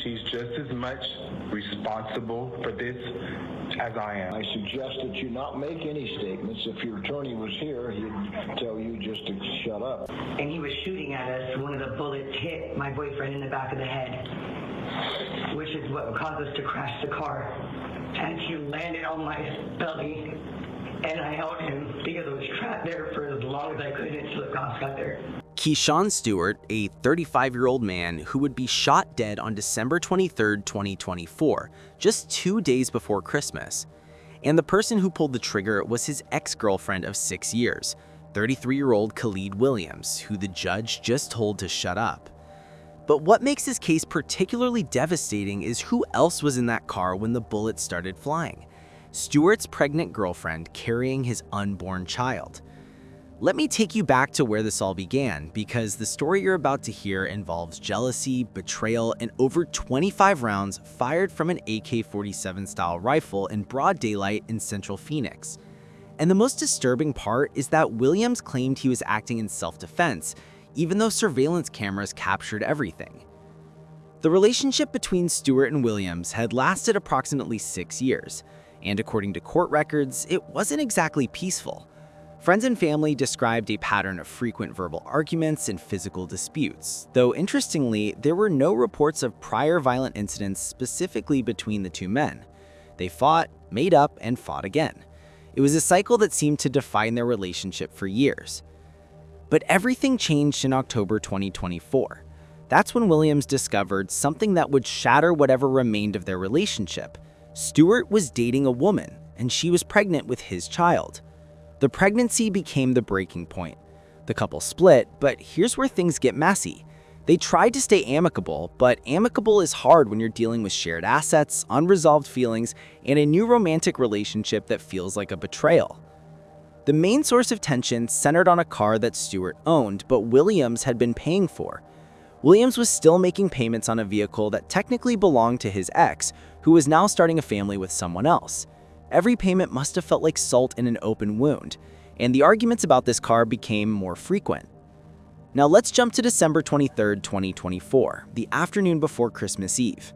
she's just as much responsible for this as I am. I suggest that you not make any statements. If your attorney was here, he'd tell you just to shut up. And he was shooting at us. One of the bullets hit my boyfriend in the back of the head, which is what caused us to crash the car. And he landed on my belly, and I held him because I was trapped there for as long as I could until the cops got there. Keyshawn Stewart, a 35-year-old man who would be shot dead on December 23, 2024, just 2 days before Christmas. And the person who pulled the trigger was his ex-girlfriend of 6 years, 33-year-old Khalid Williams, who the judge just told to shut up. But what makes this case particularly devastating is who else was in that car when the bullets started flying. Stewart's pregnant girlfriend carrying his unborn child. Let me take you back to where this all began, because the story you're about to hear involves jealousy, betrayal, and over 25 rounds fired from an AK-47 style rifle in broad daylight in central Phoenix. And the most disturbing part is that Williams claimed he was acting in self-defense, even though surveillance cameras captured everything. The relationship between Stewart and Williams had lasted approximately 6 years, and according to court records, it wasn't exactly peaceful. Friends and family described a pattern of frequent verbal arguments and physical disputes, though interestingly, there were no reports of prior violent incidents specifically between the two men. They fought, made up, and fought again. It was a cycle that seemed to define their relationship for years. But everything changed in October 2024. That's when Williams discovered something that would shatter whatever remained of their relationship. Stewart was dating a woman, and she was pregnant with his child. The pregnancy became the breaking point. The couple split, but here's where things get messy. They tried to stay amicable, but amicable is hard when you're dealing with shared assets, unresolved feelings, and a new romantic relationship that feels like a betrayal. The main source of tension centered on a car that Stewart owned, but Williams had been paying for. Williams was still making payments on a vehicle that technically belonged to his ex, who was now starting a family with someone else. Every payment must have felt like salt in an open wound, and the arguments about this car became more frequent. Now let's jump to December 23, 2024, the afternoon before Christmas Eve.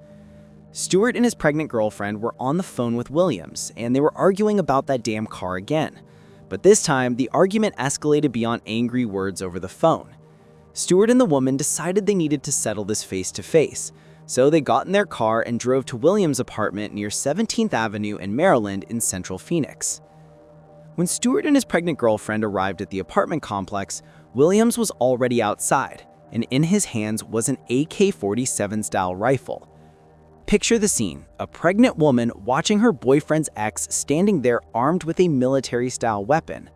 Stewart and his pregnant girlfriend were on the phone with Williams, and they were arguing about that damn car again. But this time, the argument escalated beyond angry words over the phone. Stewart and the woman decided they needed to settle this face-to-face, so they got in their car and drove to Williams' apartment near 17th Avenue in Maryland in central Phoenix. When Stewart and his pregnant girlfriend arrived at the apartment complex, Williams was already outside, and in his hands was an AK-47 style rifle. Picture the scene, a pregnant woman watching her boyfriend's ex standing there armed with a military-style weapon.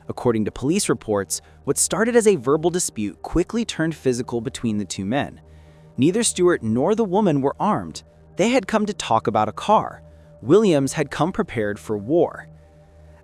According to police reports, what started as a verbal dispute quickly turned physical between the two men. Neither Stewart nor the woman were armed. They had come to talk about a car. Williams had come prepared for war.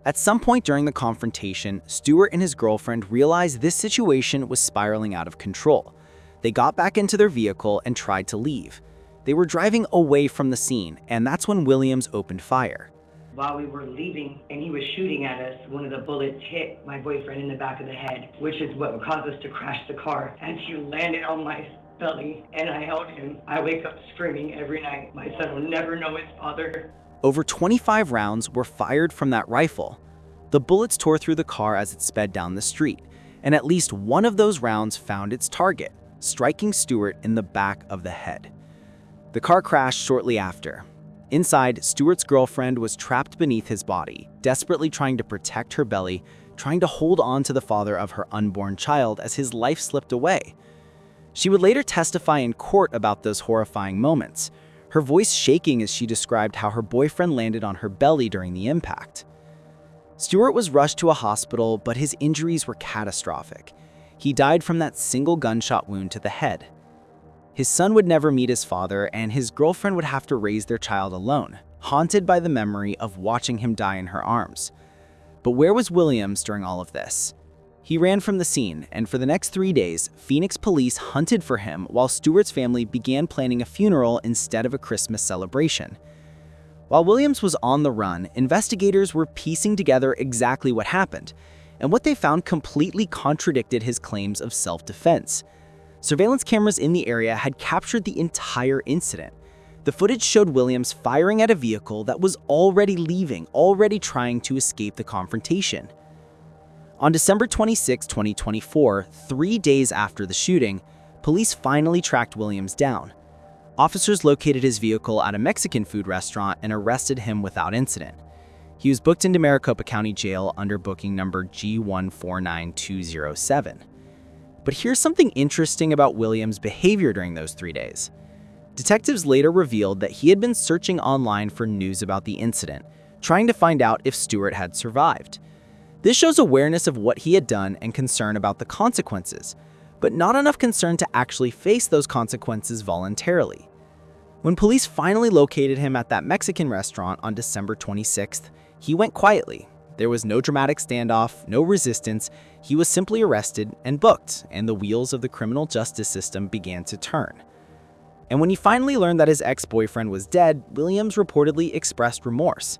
At some point during the confrontation, Stewart and his girlfriend realized this situation was spiraling out of control. They got back into their vehicle and tried to leave. They were driving away from the scene, and that's when Williams opened fire. While we were leaving and he was shooting at us, one of the bullets hit my boyfriend in the back of the head, which is what caused us to crash the car. And he landed on my belly, and I held him. I wake up screaming every night. My son will never know his father. Over 25 rounds were fired from that rifle. The bullets tore through the car as it sped down the street, and at least one of those rounds found its target, striking Stewart in the back of the head. The car crashed shortly after. Inside, Stewart's girlfriend was trapped beneath his body, desperately trying to protect her belly, trying to hold on to the father of her unborn child as his life slipped away. She would later testify in court about those horrifying moments, her voice shaking as she described how her boyfriend landed on her belly during the impact. Stewart was rushed to a hospital, but his injuries were catastrophic. He died from that single gunshot wound to the head. His son would never meet his father, and his girlfriend would have to raise their child alone, haunted by the memory of watching him die in her arms. But where was Williams during all of this? He ran from the scene, and for the next 3 days, Phoenix police hunted for him while Stewart's family began planning a funeral instead of a Christmas celebration. While Williams was on the run, investigators were piecing together exactly what happened, and what they found completely contradicted his claims of self-defense. Surveillance cameras in the area had captured the entire incident. The footage showed Williams firing at a vehicle that was already leaving, already trying to escape the confrontation. On December 26, 2024, 3 days after the shooting, police finally tracked Williams down. Officers located his vehicle at a Mexican food restaurant and arrested him without incident. He was booked into Maricopa County Jail under booking number G149207. But here's something interesting about Williams' behavior during those 3 days. Detectives later revealed that he had been searching online for news about the incident, trying to find out if Stewart had survived. This shows awareness of what he had done and concern about the consequences, but not enough concern to actually face those consequences voluntarily. When police finally located him at that Mexican restaurant on December 26th, he went quietly. There was no dramatic standoff, no resistance. He was simply arrested and booked, and the wheels of the criminal justice system began to turn. And when he finally learned that his ex-boyfriend was dead, Williams reportedly expressed remorse.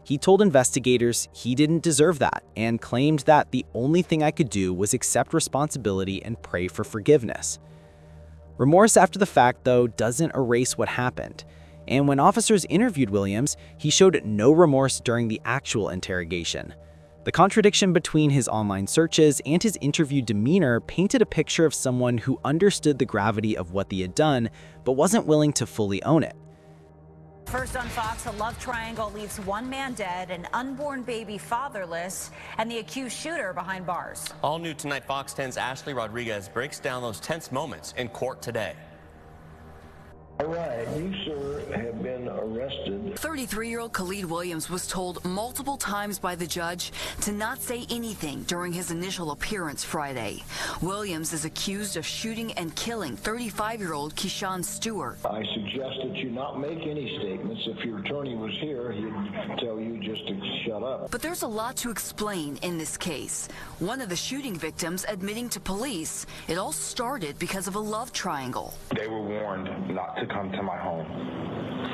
He told investigators he didn't deserve that and claimed that the only thing I could do was accept responsibility and pray for forgiveness. Remorse after the fact, though, doesn't erase what happened. And when officers interviewed Williams, he showed no remorse during the actual interrogation. The contradiction between his online searches and his interview demeanor painted a picture of someone who understood the gravity of what they had done, but wasn't willing to fully own it. First on Fox, a love triangle leaves one man dead, an unborn baby fatherless, and the accused shooter behind bars. All new tonight, Fox 10's Ashley Rodriguez breaks down those tense moments in court today. All right, you, sir, have been arrested. 33-year-old Khalid Williams was told multiple times by the judge to not say anything during his initial appearance Friday. Williams is accused of shooting and killing 35-year-old Keyshawn Stewart. I suggest that you not make any statements. If your attorney was here, he'd tell you just to shut up. But there's a lot to explain in this case. One of the shooting victims admitting to police it all started because of a love triangle. They were warned not to come to my home.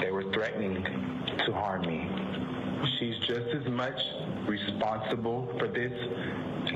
They were threatening to harm me. She's just as much responsible for this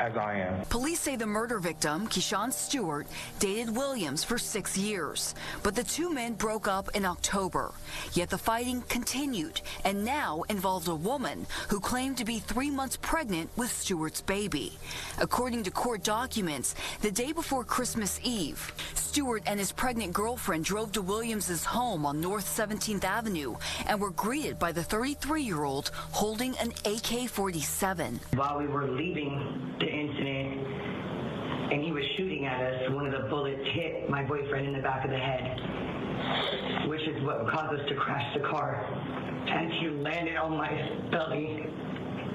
as I am. Police say the murder victim, Keyshawn Stewart, dated Williams for 6 years, but the two men broke up in October. Yet the fighting continued and now involved a woman who claimed to be 3 months pregnant with Stewart's baby. According to court documents, the day before Christmas Eve, Stewart and his pregnant girlfriend drove to Williams's home on North 17th Avenue and were greeted by the 33-year-old holding an AK-47. While we were leaving the incident and he was shooting at us, one of the bullets hit my boyfriend in the back of the head, which is what caused us to crash the car. And he landed on my belly,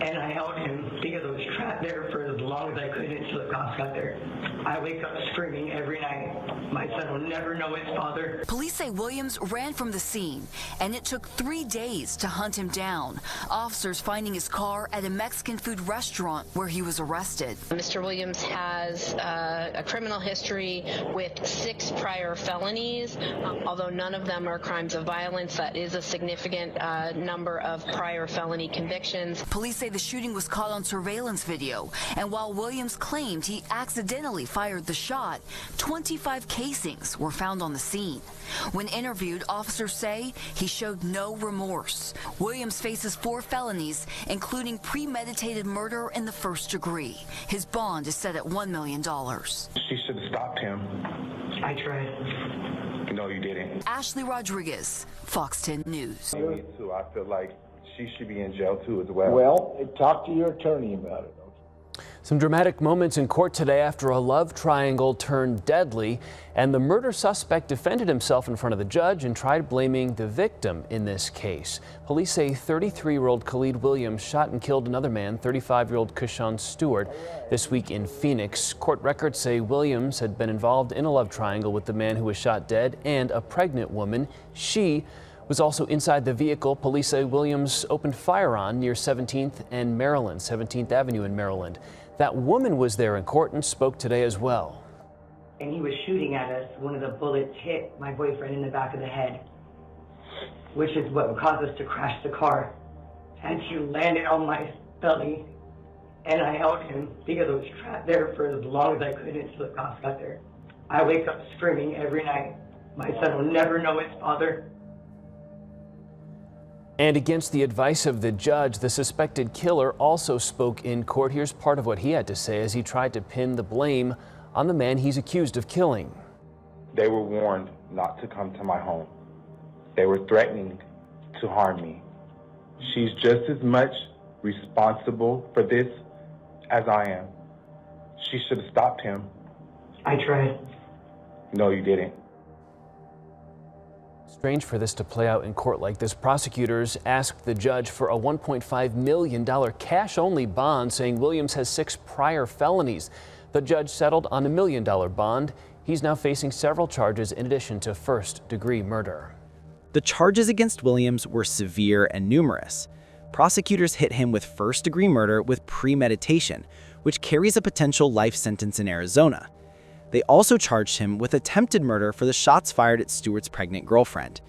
and I held him because I was trapped there for as long as I could until the cops got there. I wake up screaming every night. My son will never know his father. Police say Williams ran from the scene, and it took 3 days to hunt him down. Officers finding his car at a Mexican food restaurant where he was arrested. Mr. Williams has a criminal history with 6 prior felonies. Although none of them are crimes of violence, that is a significant number of prior felony convictions. Police say the shooting was caught on surveillance video, and while Williams claimed he accidentally fired the shot, 25 casings were found on the scene. When interviewed, officers say he showed no remorse. Williams faces 4 felonies, including premeditated murder in the first degree. His bond is set at $1 million. She should have stopped him. I tried. No, you didn't. Ashley Rodriguez, Fox 10 News. Me too. I feel like she should be in jail too as well. Well, talk to your attorney about it. Some dramatic moments in court today after a love triangle turned deadly, and the murder suspect defended himself in front of the judge and tried blaming the victim in this case. Police say 33-year-old Khalid Williams shot and killed another man, 35-year-old Keyshawn Stewart, this week in Phoenix. Court records say Williams had been involved in a love triangle with the man who was shot dead and a pregnant woman. She was also inside the vehicle police say Williams opened fire on near 17th and Maryland, 17th Avenue in Maryland. That woman was there in court and spoke today as well. And he was shooting at us. One of the bullets hit my boyfriend in the back of the head, which is what caused us to crash the car. And he landed on my belly, and I held him because I was trapped there for as long as I could until the cops got there. I wake up screaming every night. My son will never know his father. And against the advice of the judge, the suspected killer also spoke in court. Here's part of what he had to say as he tried to pin the blame on the man he's accused of killing. They were warned not to come to my home. They were threatening to harm me. She's just as much responsible for this as I am. She should have stopped him. I tried. No, you didn't. Strange for this to play out in court like this. Prosecutors asked the judge for a $1.5 million cash-only bond, saying Williams has 6 prior felonies. The judge settled on $1 million bond. He's now facing several charges in addition to first-degree murder. The charges against Williams were severe and numerous. Prosecutors hit him with first-degree murder with premeditation, which carries a potential life sentence in Arizona. They also charged him with attempted murder for the shots fired at Stewart's pregnant girlfriend.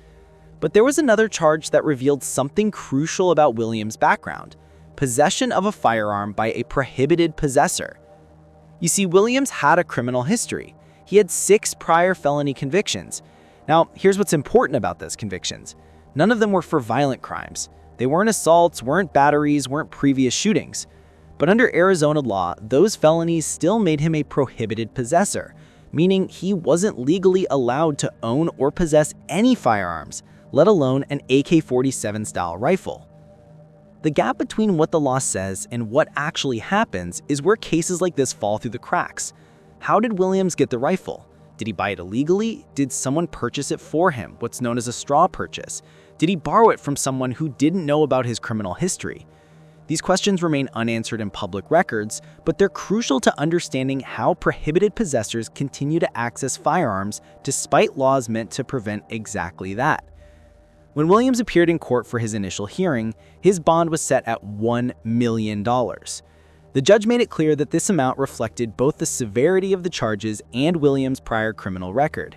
But there was another charge that revealed something crucial about Williams' background: possession of a firearm by a prohibited possessor. You see, Williams had a criminal history. He had 6 prior felony convictions. Now, here's what's important about those convictions. None of them were for violent crimes. They weren't assaults, weren't batteries, weren't previous shootings. But under Arizona law, those felonies still made him a prohibited possessor, meaning he wasn't legally allowed to own or possess any firearms, let alone an AK-47 style rifle. The gap between what the law says and what actually happens is where cases like this fall through the cracks. How did Williams get the rifle? Did he buy it illegally? Did someone purchase it for him, what's known as a straw purchase? Did he borrow it from someone who didn't know about his criminal history? These questions remain unanswered in public records, but they're crucial to understanding how prohibited possessors continue to access firearms despite laws meant to prevent exactly that. When Williams appeared in court for his initial hearing, his bond was set at $1 million. The judge made it clear that this amount reflected both the severity of the charges and Williams' prior criminal record.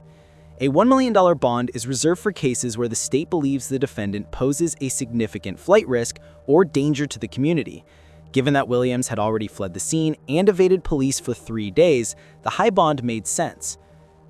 A $1 million bond is reserved for cases where the state believes the defendant poses a significant flight risk or danger to the community. Given that Williams had already fled the scene and evaded police for 3 days, the high bond made sense.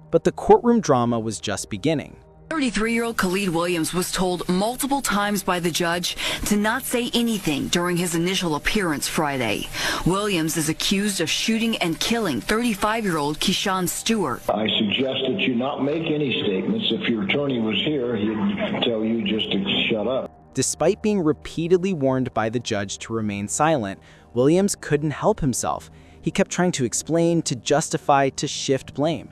But the courtroom drama was just beginning. 33-year-old Khalid Williams was told multiple times by the judge to not say anything during his initial appearance Friday. Williams is accused of shooting and killing 35-year-old Keyshawn Stewart. I suggest that you not make any statements. If your attorney was here, he'd tell you just to shut up. Despite being repeatedly warned by the judge to remain silent, Williams couldn't help himself. He kept trying to explain, to justify, to shift blame.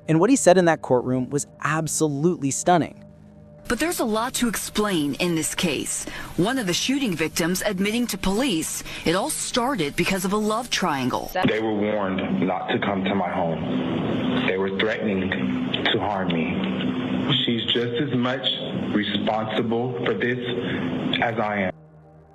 And what he said in that courtroom was absolutely stunning. But there's a lot to explain in this case. One of the shooting victims admitting to police it all started because of a love triangle. They were warned not to come to my home. They were threatening to harm me. She's just as much responsible for this as I am.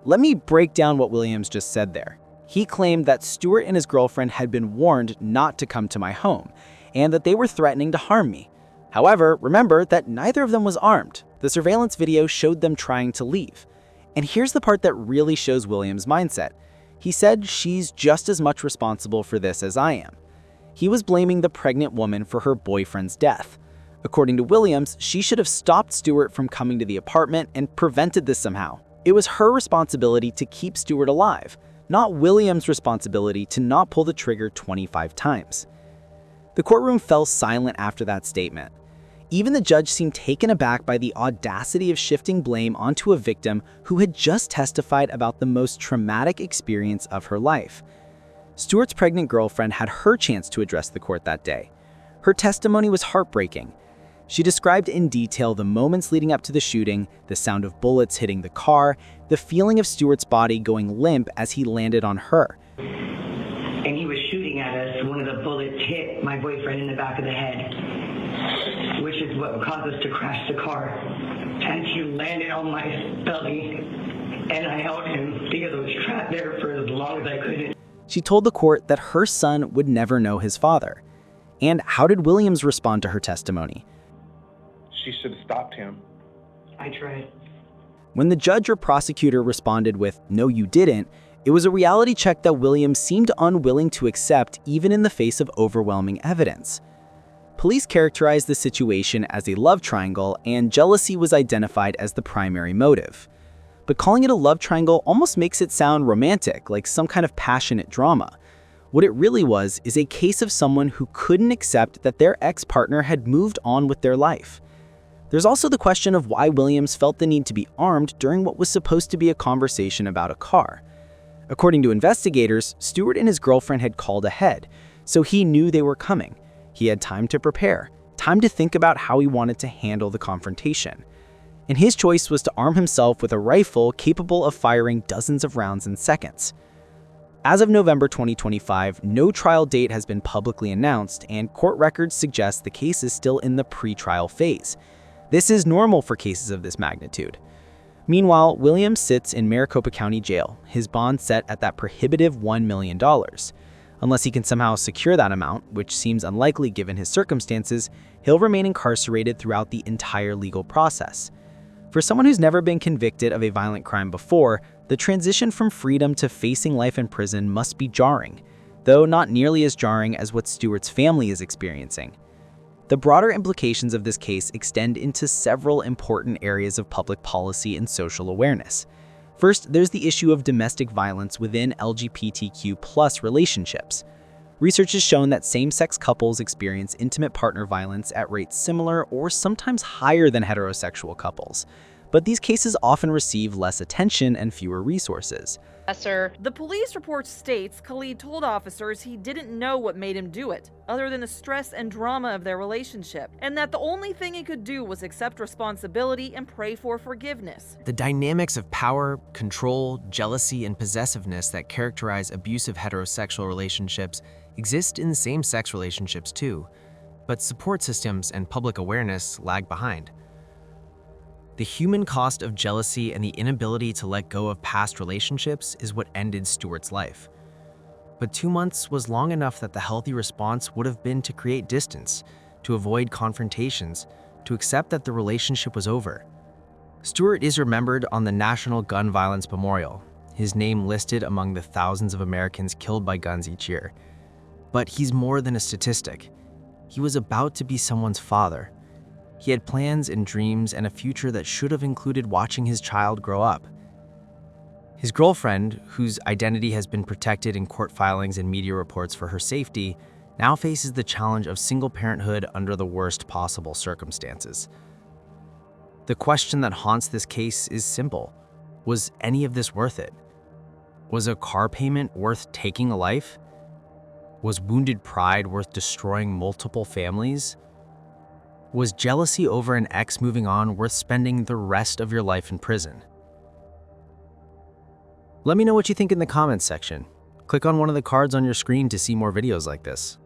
Let me break down what Williams just said there. He claimed that Stewart and his girlfriend had been warned not to come to my home, and that they were threatening to harm me. However, remember that neither of them was armed. The surveillance video showed them trying to leave. And here's the part that really shows Williams' mindset. He said she's just as much responsible for this as I am. He was blaming the pregnant woman for her boyfriend's death. According to Williams, she should have stopped Stewart from coming to the apartment and prevented this somehow. It was her responsibility to keep Stewart alive, not Williams' responsibility to not pull the trigger 25 times. The courtroom fell silent after that statement. Even the judge seemed taken aback by the audacity of shifting blame onto a victim who had just testified about the most traumatic experience of her life. Stewart's pregnant girlfriend had her chance to address the court that day. Her testimony was heartbreaking. She described in detail the moments leading up to the shooting, the sound of bullets hitting the car, the feeling of Stewart's body going limp as he landed on her. And he was shooting at us. One of the bullets hit my boyfriend in the back of the head, which is what caused us to crash the car. And he landed on my belly, and I held him because I was trapped there for as long as I could. She told the court that her son would never know his father. And how did Williams respond to her testimony? She should have stopped him. I tried. When the judge or prosecutor responded with, "No, you didn't," it was a reality check that Williams seemed unwilling to accept even in the face of overwhelming evidence. Police characterized the situation as a love triangle, and jealousy was identified as the primary motive. But calling it a love triangle almost makes it sound romantic, like some kind of passionate drama. What it really was is a case of someone who couldn't accept that their ex-partner had moved on with their life. There's also the question of why Williams felt the need to be armed during what was supposed to be a conversation about a car. According to investigators, Stewart and his girlfriend had called ahead, so he knew they were coming. He had time to prepare, time to think about how he wanted to handle the confrontation. And his choice was to arm himself with a rifle capable of firing dozens of rounds in seconds. As of November 2025, no trial date has been publicly announced, and court records suggest the case is still in the pre-trial phase. This is normal for cases of this magnitude. Meanwhile, Williams sits in Maricopa County Jail, his bond set at that prohibitive $1 million. Unless he can somehow secure that amount, which seems unlikely given his circumstances, he'll remain incarcerated throughout the entire legal process. For someone who's never been convicted of a violent crime before, the transition from freedom to facing life in prison must be jarring, though not nearly as jarring as what Stewart's family is experiencing. The broader implications of this case extend into several important areas of public policy and social awareness. First, there's the issue of domestic violence within LGBTQ+ relationships. Research has shown that same-sex couples experience intimate partner violence at rates similar or sometimes higher than heterosexual couples. But these cases often receive less attention and fewer resources. The police report states Khalid told officers he didn't know what made him do it, other than the stress and drama of their relationship, and that the only thing he could do was accept responsibility and pray for forgiveness. The dynamics of power, control, jealousy, and possessiveness that characterize abusive heterosexual relationships exist in same-sex relationships too, but support systems and public awareness lag behind. The human cost of jealousy and the inability to let go of past relationships is what ended Stewart's life. But 2 months was long enough that the healthy response would have been to create distance, to avoid confrontations, to accept that the relationship was over. Stewart is remembered on the National Gun Violence Memorial, his name listed among the thousands of Americans killed by guns each year. But he's more than a statistic. He was about to be someone's father. He had plans and dreams and a future that should have included watching his child grow up. His girlfriend, whose identity has been protected in court filings and media reports for her safety, now faces the challenge of single parenthood under the worst possible circumstances. The question that haunts this case is simple. Was any of this worth it? Was a car payment worth taking a life? Was wounded pride worth destroying multiple families? Was jealousy over an ex moving on worth spending the rest of your life in prison? Let me know what you think in the comments section. Click on one of the cards on your screen to see more videos like this.